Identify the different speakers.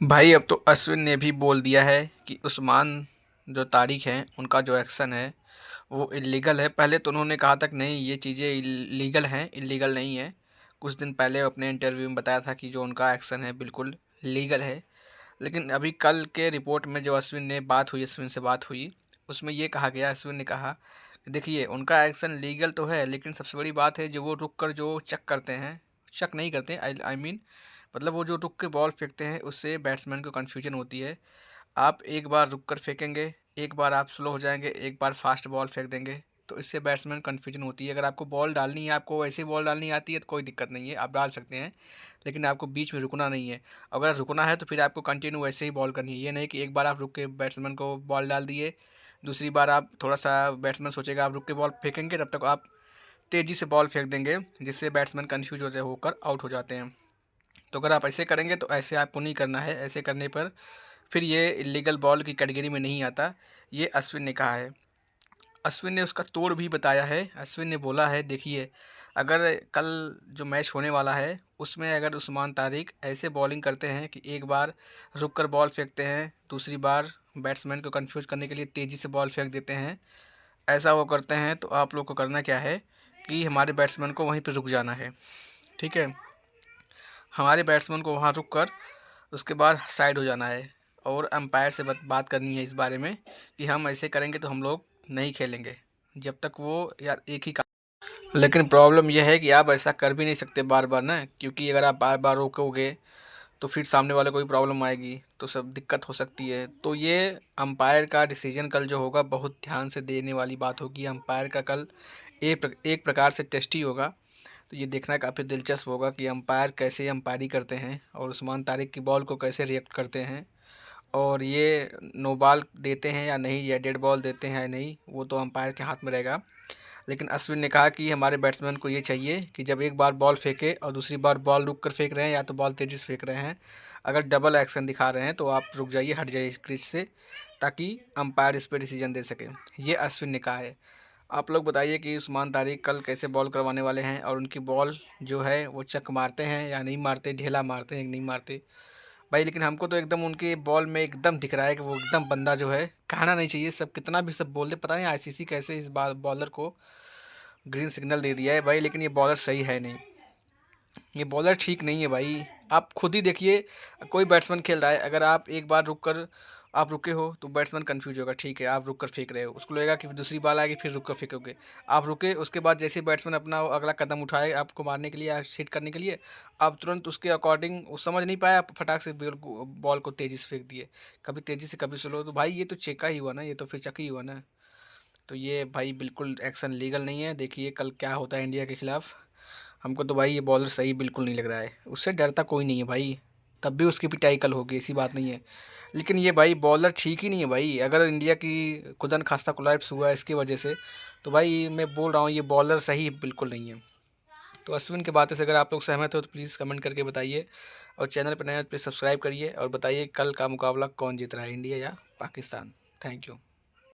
Speaker 1: भाई अब तो अश्विन ने भी बोल दिया है कि उस्मान जो तारिक हैं उनका जो एक्शन है वो इलीगल है। पहले तो उन्होंने कहा था कि नहीं ये चीज़ें इलीगल हैं, इलीगल नहीं है। कुछ दिन पहले अपने इंटरव्यू में बताया था कि जो उनका एक्शन है बिल्कुल लीगल है। लेकिन अभी कल के रिपोर्ट में जो अश्विन से बात हुई उसमें ये कहा गया, अश्विन ने कहा कि देखिए उनका एक्शन लीगल तो है लेकिन सबसे बड़ी बात है जो वो रुक कर जो चेक करते हैं, चेक नहीं करते, आई मीन मतलब वो जो रुक के बॉल फेंकते हैं उससे बैट्समैन को कन्फ्यूजन होती है। आप एक बार रुक कर फेंकेंगे, एक बार आप स्लो हो जाएंगे, एक बार फास्ट बॉल फेंक देंगे, तो इससे बैट्समैन कन्फ्यूजन होती है। अगर आपको बॉल डालनी है, आपको ऐसी बॉल डालनी आती है तो कोई दिक्कत नहीं है, आप डाल सकते हैं। लेकिन आपको बीच में रुकना नहीं है। अगर रुकना है तो फिर आपको कंटिन्यू वैसे ही बॉल करनी है। ये नहीं कि एक बार आप रुक के बैट्समैन को बॉल डाल दिए, दूसरी बार आप थोड़ा सा बैट्समैन सोचेगा आप रुक के बॉल फेंकेंगे, तब तक आप तेज़ी से बॉल फेंक देंगे, जिससे बैट्समैन कन्फ्यूज होकर आउट हो जाते हैं। तो अगर आप ऐसे करेंगे तो ऐसे आपको नहीं करना है। ऐसे करने पर फिर ये इलीगल बॉल की कैटेगरी में नहीं आता। ये अश्विन ने कहा है। अश्विन ने उसका तोड़ भी बताया है। अश्विन ने बोला है देखिए अगर कल जो मैच होने वाला है उसमें अगर उस्मान तारिक ऐसे बॉलिंग करते हैं कि एक बार रुक कर बॉल फेंकते हैं, दूसरी बार बैट्समैन को कंफ्यूज करने के लिए तेज़ी से बॉल फेंक देते हैं, ऐसा वो करते हैं, तो आप लोग को करना क्या है कि हमारे बैट्समैन को वहीं पर रुक जाना है। ठीक है, हमारे बैट्समैन को वहाँ रुक कर उसके बाद साइड हो जाना है और अंपायर से बात करनी है इस बारे में कि हम ऐसे करेंगे तो हम लोग नहीं खेलेंगे जब तक वो यार एक ही काम। लेकिन प्रॉब्लम यह है कि आप ऐसा कर भी नहीं सकते बार बार ना, क्योंकि अगर आप बार बार रोकोगे तो फिर सामने वाले को भी प्रॉब्लम आएगी, तो सब दिक्कत हो सकती है। तो ये अंपायर का डिसीजन कल जो होगा बहुत ध्यान से देने वाली बात होगी। अंपायर का कल एक प्रकार से टेस्ट ही होगा। तो ये देखना काफ़ी दिलचस्प होगा कि अंपायर कैसे अंपायरी करते हैं और उस्मान तारिक की बॉल को कैसे रिएक्ट करते हैं, और ये नो बॉल देते हैं या नहीं, या डेड बॉल देते हैं या नहीं, वो तो अंपायर के हाथ में रहेगा। लेकिन अश्विन ने कहा कि हमारे बैट्समैन को ये चाहिए कि जब एक बार बॉल फेंके और दूसरी बार बॉल रुक कर फेंक रहे हैं या तो बॉल तेज़ी से फेंक रहे हैं, अगर डबल एक्शन दिखा रहे हैं तो आप रुक जाइए, हट जाइए इस क्रीज से, ताकि अंपायर इस पर डिसीजन दे सके। ये अश्विन ने कहा है। आप लोग बताइए कि उस्मान तारिक कल कैसे बॉल करवाने वाले हैं और उनकी बॉल जो है वो चक मारते हैं या नहीं मारते, ढेला मारते हैं कि नहीं मारते भाई। लेकिन हमको तो एकदम उनके बॉल में एकदम दिख रहा है कि वो एकदम बंदा जो है, कहना नहीं चाहिए, सब कितना भी सब बोल दे, पता नहीं आईसीसी कैसे इस बार बॉलर को ग्रीन सिग्नल दे दिया है भाई। लेकिन ये बॉलर सही है नहीं, ये बॉलर ठीक नहीं है भाई। आप खुद ही देखिए, कोई बैट्समैन खेल रहा है, अगर आप एक बार रुक कर आप रुके हो तो बैट्समैन कंफ्यूज होगा, ठीक है आप रुक कर फेंक रहे हो, उसको लगेगा कि दूसरी बॉल आएगी फिर रुक कर फेंकोगे। आप रुके, उसके बाद जैसे बैट्समैन अपना अगला कदम उठाए आपको मारने के लिए या हिट करने के लिए, आप तुरंत उसके अकॉर्डिंग वो समझ नहीं पाया, आप फटाक से बॉल को तेज़ी से फेंक दिए, कभी तेज़ी से कभी स्लो। तो भाई ये तो चेका ही हुआ ना, ये तो फिर चक ही हुआ ना। तो ये भाई बिल्कुल एक्शन लीगल नहीं है। देखिए कल क्या होता है इंडिया के खिलाफ। हमको तो भाई ये बॉलर सही बिल्कुल नहीं लग रहा है, उससे डरता कोई नहीं है भाई। तब भी उसकी पिटाई कल होगी, ऐसी बात नहीं है। लेकिन ये भाई बॉलर ठीक ही नहीं है भाई। अगर इंडिया की खुदन खास्ता कोलैप्स हुआ है इसकी वजह से, तो भाई मैं बोल रहा हूँ ये बॉलर सही बिल्कुल नहीं है। तो अश्विन की बातें से अगर आप लोग सहमत हो तो प्लीज़ कमेंट करके बताइए, और चैनल पर नए हो तो प्लीज़ सब्सक्राइब करिए और बताइए कल का मुकाबला कौन जीत रहा है, इंडिया या पाकिस्तान। Thank you.